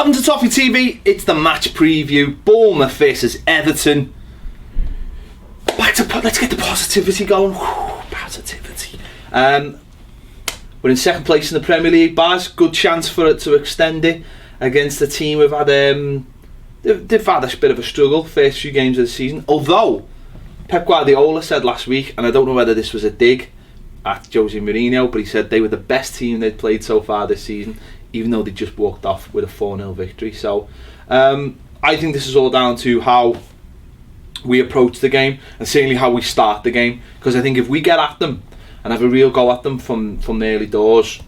Welcome to Toffee TV. It's the match preview. Bournemouth versus Everton. Let's get the positivity going. Positivity. We're in second place in the Premier League, Baz. Good chance for it to extend it against a team who've had they've had a bit of a struggle first few games of the season. Although Pep Guardiola said last week, and I don't know whether this was a dig at Jose Mourinho, but he said they were the best team they'd played so far this season, even though they just walked off with a 4-0 victory. So I think this is all down to how we approach the game, and certainly how we start the game, because I think if we get at them and have a real go at them from the early doors,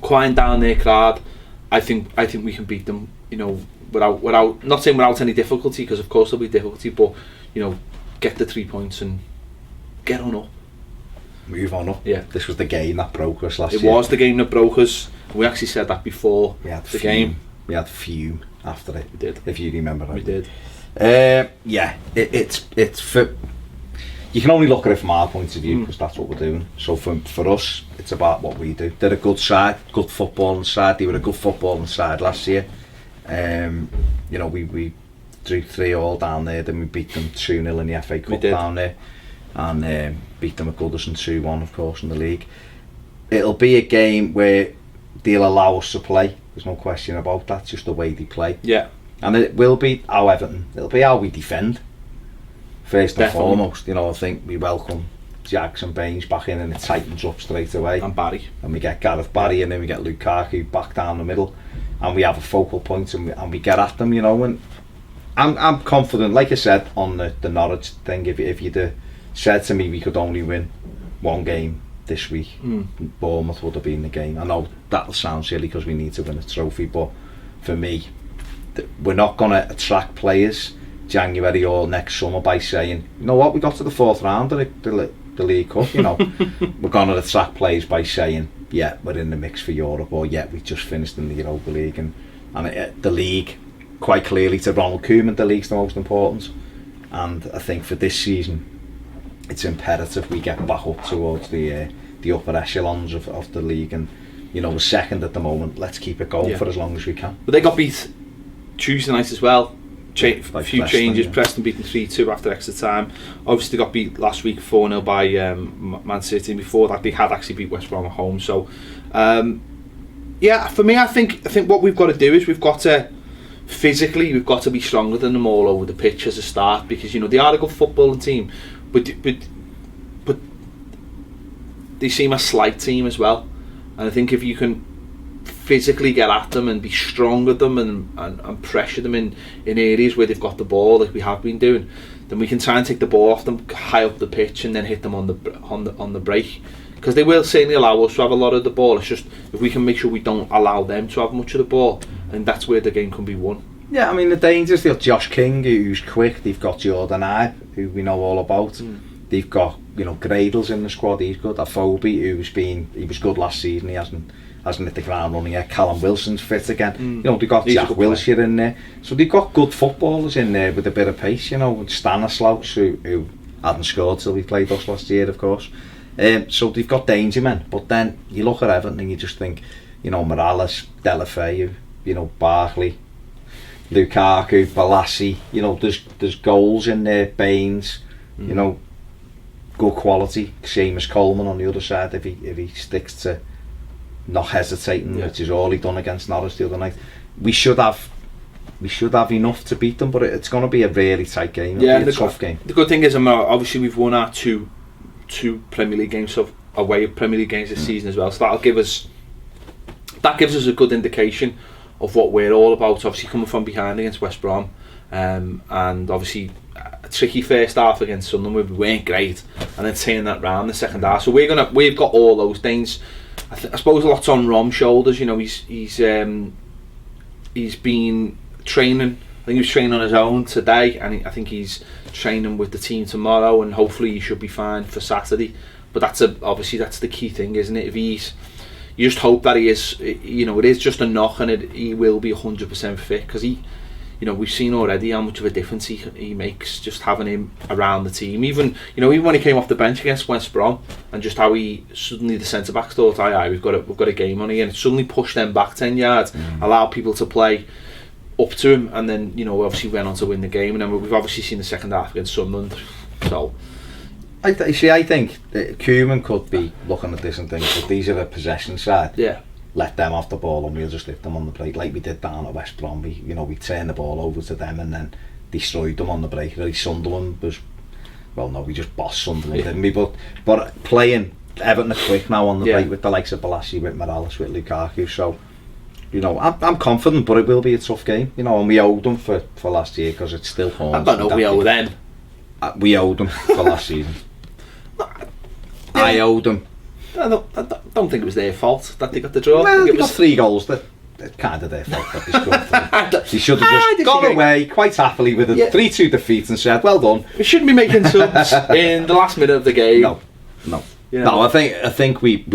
quiet down their crowd, I think we can beat them, you know, without not saying without any difficulty, because of course there'll be difficulty, but you know, get the 3 points and get on up. Move on up. Yeah. This was the game that broke us last year. It was the game that broke us. We actually said that before the game. We had fume after it. We did. If you remember that. We did. Yeah, it's for... You can only look at it from our point of view, because that's what we're doing. So for us, it's about what we do. They're a good side, good footballing side. They were a good footballing side last year. You know, we drew 3-3 down there, then we beat them 2-0 in the FA Cup down there, and beat them at Goodison 2-1, of course, in the league. It'll be a game where they'll allow us to play. There's no question about that. Just the way they play. Yeah. And it will be how Everton. It'll be how we defend. First and foremost, you know, I think we welcome Jags and Baines back in, and it tightens up straight away. And Barry. And we get Gareth Barry, and then we get Lukaku back down the middle, and we have a focal point, and we get at them, you know. And I'm confident, like I said on the Norwich thing. If you'd said to me we could only win one game this week, Bournemouth would have been the game. I know that'll sound silly because we need to win a trophy, but for me, we're not going to attract players January or next summer by saying, you know what, we got to the 4th round of the League Cup, you know. We're going to attract players by saying, yeah, we're in the mix for Europe, or yeah, we just finished in the Europa League, and the league, quite clearly to Ronald Koeman, the league's the most important. And I think for this season, it's imperative we get back up towards the upper echelons of the league, and you know, we're second at the moment. Let's keep it going for as long as we can. But they got beat Tuesday night as well. A few changes. Yeah. Preston beaten 3-2 after extra time. Obviously they got beat last week 4-0 by Man City. Before that they had actually beat West Brom at home. So yeah, for me, I think what we've got to do is we've got to physically, we've got to be stronger than them all over the pitch as a start, because you know they are a good footballing team, but they seem a slight team as well. And I think if you can physically get at them and be strong with them and pressure them in areas where they've got the ball, like we have been doing, then we can try and take the ball off them high up the pitch and then hit them on the break, because they will certainly allow us to have a lot of the ball. It's just if we can make sure we don't allow them to have much of the ball, and that's where the game can be won. Yeah, I mean, the dangers, they've got Josh King, who's quick. They've got Jordan Ibe, who we know all about. They've got, you know, Gradles in the squad. He's good. Afobe, he was good last season. He hasn't hit the ground running yet. Callum Wilson's fit again. You know, they've got Jack Wilshere in there. So they've got good footballers in there with a bit of pace, you know. Stanislaus, who hadn't scored till we played us last year, of course. So they've got danger men. But then you look at Everton and you just think, you know, Morales, Delafeu, you know, Barkley, Lukaku, Balassi, you know, there's goals in there, Baines, you know, good quality. Seamus Coleman on the other side, if he sticks to not hesitating, which is all he done against Norwich the other night. We should have enough to beat them, but it's going to be a really tight game. It'll be a tough game. The good thing is, obviously we've won our two Premier League games, so away Premier League games this season as well. So that gives us a good indication of what we're all about. Obviously coming from behind against West Brom, and obviously a tricky first half against Sunderland where we weren't great, and then turning that round the second half. So we've got all those things. I suppose a lot's on Rom's shoulders. You know, he's been training. I think he was training on his own today, and I think he's training with the team tomorrow, and hopefully he should be fine for Saturday. But obviously that's the key thing, isn't it? You just hope that he is. You know, it is just a knock, and he will be 100% fit, because he you know, we've seen already how much of a difference he makes just having him around the team. Even, you know, even when he came off the bench against West Brom, and just how he suddenly, the centre backs thought, aye, we've got a game on here, and it suddenly pushed them back 10 yards, allowed people to play up to him, and then, you know, obviously went on to win the game. And then we've obviously seen the second half against Sunderland. So I think that Koeman could be looking at this and think, but these are a possession side. Yeah. Let them off the ball and we'll just lift them on the plate like we did down at West Brom. We turned the ball over to them and then destroyed them on the break. Really, Sunderland was, well, no, we just bossed Sunderland, didn't we? But playing Everton are quick now on the break with the likes of Balassi, with Morales, with Lukaku. So, you know, I'm confident, but it will be a tough game. You know, and we owed them for last year because it's still home. I don't know. We owe them. We owed them for last season. I owed them. I don't think it was their fault that they got the draw. Well, they got 3 goals. That kind of their fault that they scored 3. They should have just gone away quite happily with a 3-2 defeat and said, well done. We shouldn't be making subs in the last minute of the game. No. You know? No, I think we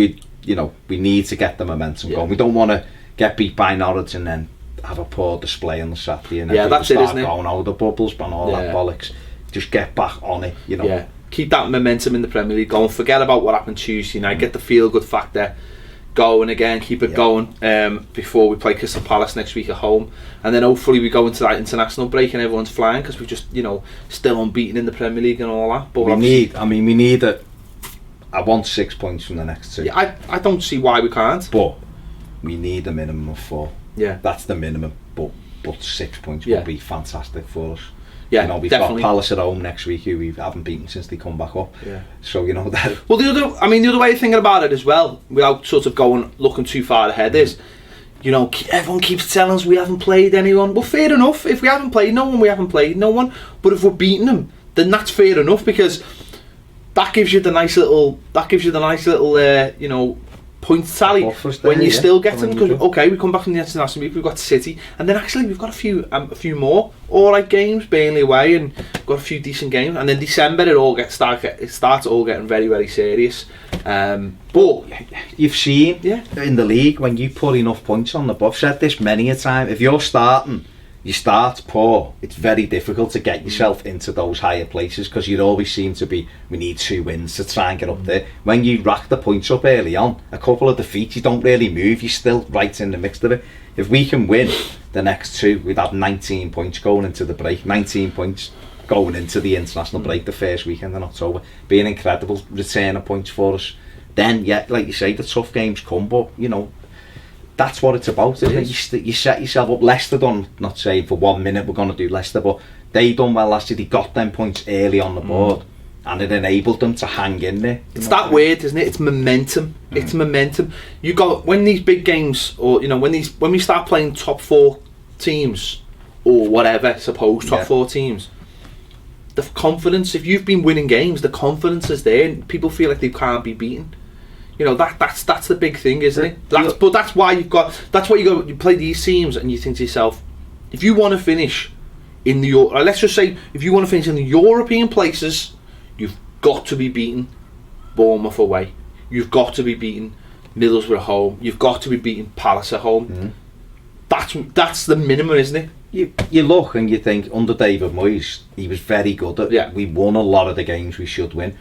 need to get the momentum going. We don't want to get beat by Norwich and then have a poor display on the Saturday and then that's start it, isn't it? Going out of the bubbles and all that bollocks. Just get back on it, you know. Yeah. Keep that momentum in the Premier League going. Forget about what happened Tuesday night. Get the feel-good factor going again. Keep it going before we play Crystal Palace next week at home. And then hopefully we go into that international break and everyone's flying because we're just, you know, still unbeaten in the Premier League and all that. But we need it. I want 6 points from the next 2. Yeah, I don't see why we can't. But we need a minimum of 4. Yeah. That's the minimum. But 6 points would be fantastic for us. Yeah, you know, we've got Palace at home next week, who we haven't beaten since they come back up. Yeah. So you know that. Well, the other way of thinking about it as well, without sort of looking too far ahead, is, you know, everyone keeps telling us we haven't played anyone. Well, fair enough. If we haven't played no one, we haven't played no one. But if we're beating them, then that's fair enough because that gives you the nice little, you know, point tally when you still get them. Because we come back from the international week, we've got City, and then actually we've got a few more alright games, Burnley away, and we've got a few decent games. And then December it starts all getting very, very serious. But you've seen in the league when you put enough points on the board. I've said this many a time. If you're starting, you start poor, it's very difficult to get yourself into those higher places because you'd always seem to be, we need 2 wins to try and get up there. When you rack the points up early on, a couple of defeats, you don't really move, you're still right in the mix of it. If we can win the next 2, we'd have 19 points going into the break, 19 points going into the international break the first weekend in October. Be an incredible return of points for us. Then, like you say, the tough games come, but, you know, that's what it's about, isn't it? You set yourself up. Leicester done, not saying for 1 minute we're going to do Leicester, but they done well last year. They got them points early on the board and it enabled them to hang in there. It's that weird, isn't it? It's momentum. It's momentum. You got, when these big games, or, you know, when we start playing top 4 teams or whatever, suppose top 4 teams, the confidence, if you've been winning games, the confidence is there and people feel like they can't be beaten. You know, that's the big thing, isn't it? But that's why you play these teams and you think to yourself, if you want to finish in the, let's just say, if you want to finish in the European places, you've got to be beating Bournemouth away. You've got to be beating Middlesbrough at home. You've got to be beating Palace at home. That's the minimum, isn't it? You look and you think, under David Moyes, he was very good at we won a lot of the games we should win.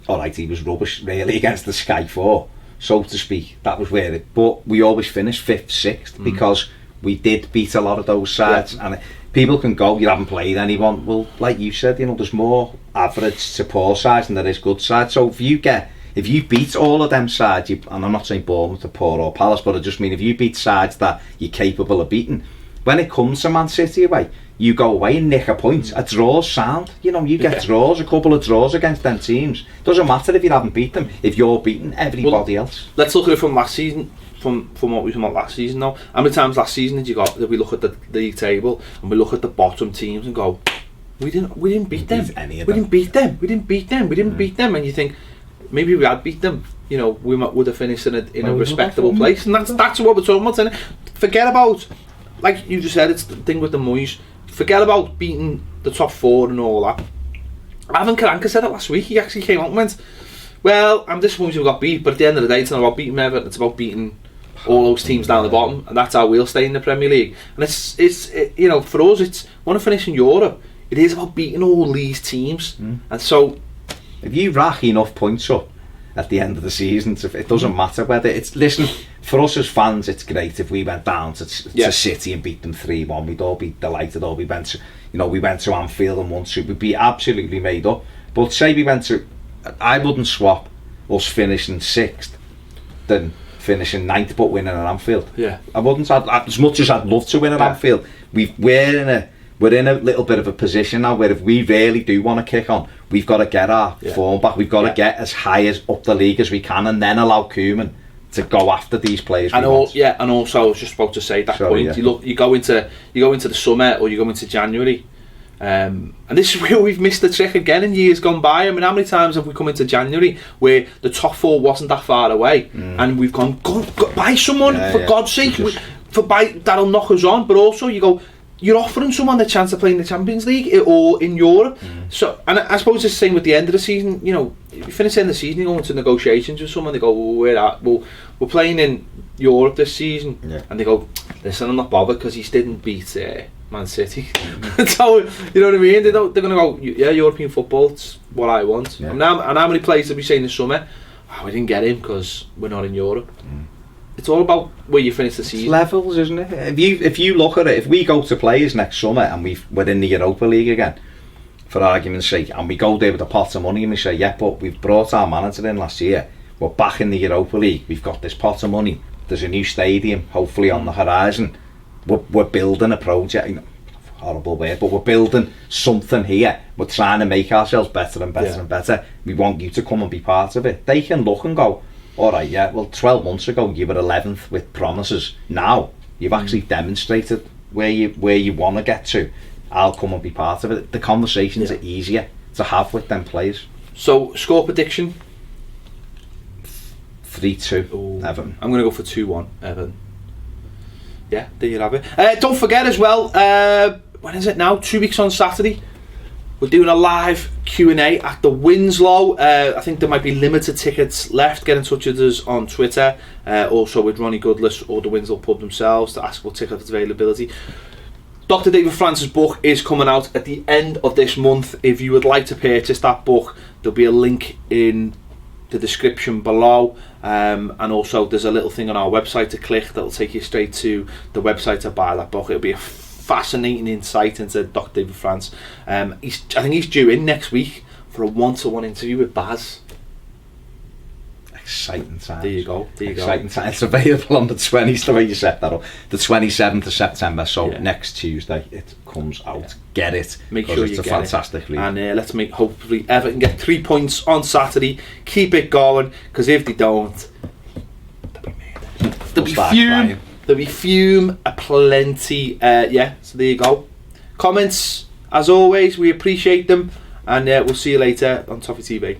Alright, he was rubbish really against the Sky 4, so to speak. That was where it, but we always finished 5th, 6th because we did beat a lot of those sides. And people can go, you haven't played anyone. Well, like you said, you know, there's more average to poor sides than there is good sides. So if you beat all of them sides, and I'm not saying Bournemouth are poor or Palace, but I just mean if you beat sides that you're capable of beating, when it comes to Man City away, you go away and nick a point. A draw's sound. You know, you get draws, a couple of draws against them teams. Doesn't matter if you haven't beat them, if you're beating everybody else. Let's look at it from last season, from what we talked about last season now. How many times last season did we look at the league table and we look at the bottom teams and go, we didn't beat them. We didn't beat them. And you think, maybe we had beat them, you know, we would have finished in a respectable place. And that's what we're talking about, isn't it? Forget about, like you just said, it's the thing with the Moyes. Forget about beating the top 4 and all that. Ivan Karanka said it last week. He actually came out and went, well, I'm disappointed we got beat, but at the end of the day, it's not about beating Everton, it's about beating all those teams down the bottom, and that's how we'll stay in the Premier League. And it's you know, for us, it's want to finish in Europe. It is about beating all these teams, and so if you rack enough points up at the end of the season, it doesn't matter whether it's, listen, for us as fans, it's great if we went down to City and beat them 3-1. We'd all be delighted. Or we went to Anfield and won 2. We'd be absolutely made up. But say we went to, I wouldn't swap us finishing 6th than finishing 9th but winning at Anfield. Yeah, I wouldn't. As much as I'd love to win at Anfield, we're in a little bit of a position now where if we really do want to kick on, we've got to get our form back. We've got to get as high as up the league as we can, and then allow Koeman to go after these players. And also I was just about to say that point. Yeah. You go into the summer or you go into January, and this is where we've missed the trick again in years gone by. I mean, how many times have we come into January where the top 4 wasn't that far away, and we've gone buy someone for God's sake, that'll knock us on. But also you're offering someone the chance to play in the Champions League or in Europe. So, and I suppose it's the same with the end of the season. You know, if you finish the end of the season, you go into negotiations with someone, they go, we're playing in Europe this season, and they go, listen, I'm not bothered because he didn't beat Man City. So, you know what I mean? They're going to go, yeah, European football, it's what I want. And how many players did we say in the summer, we didn't get him because we're not in Europe? It's all about where you finish the season. It's levels, isn't it? If you look at it, if we go to players next summer and we're in the Europa League again, for argument's sake, and we go there with a pot of money and we say, yeah, but we've brought our manager in last year, we're back in the Europa League, we've got this pot of money, there's a new stadium hopefully on the horizon, we're building a project, horrible word, but we're building something here, we're trying to make ourselves better and better and better, we want you to come and be part of it. They can look and go, alright, yeah, well 12 months ago you were 11th with promises, now you've actually demonstrated where you want to get to, I'll come and be part of it. The conversations are easier to have with them players. So, score prediction? 3-2 Everton. I'm going to go for 2-1 Everton. Yeah, there you have it. Don't forget as well, when is it now? 2 weeks on Saturday, we're doing a live Q&A at the Winslow. I think there might be limited tickets left. Get in touch with us on Twitter, also with Ronnie Goodless or the Winslow Pub themselves to ask for ticket availability. Dr. David France's book is coming out at the end of this month. If you would like to purchase that book, there'll be a link in the description below, and also there's a little thing on our website to click that'll take you straight to the website to buy that book. It'll be a fascinating insight into Dr. David France. I think he's due in next week for a one-to-one interview with Baz. Exciting times. There you go. Exciting times. It's available on the 20th, the way you set that up. The 27th of September, so next Tuesday it comes out. Yeah. Get it. Make sure you get it. It's a fantastic league. And let's make hopefully Everton get 3 points on Saturday. Keep it going, because if they don't, they'll be fume. There'll be fume aplenty. So there you go. Comments, as always, we appreciate them, and we'll see you later on Toffee TV.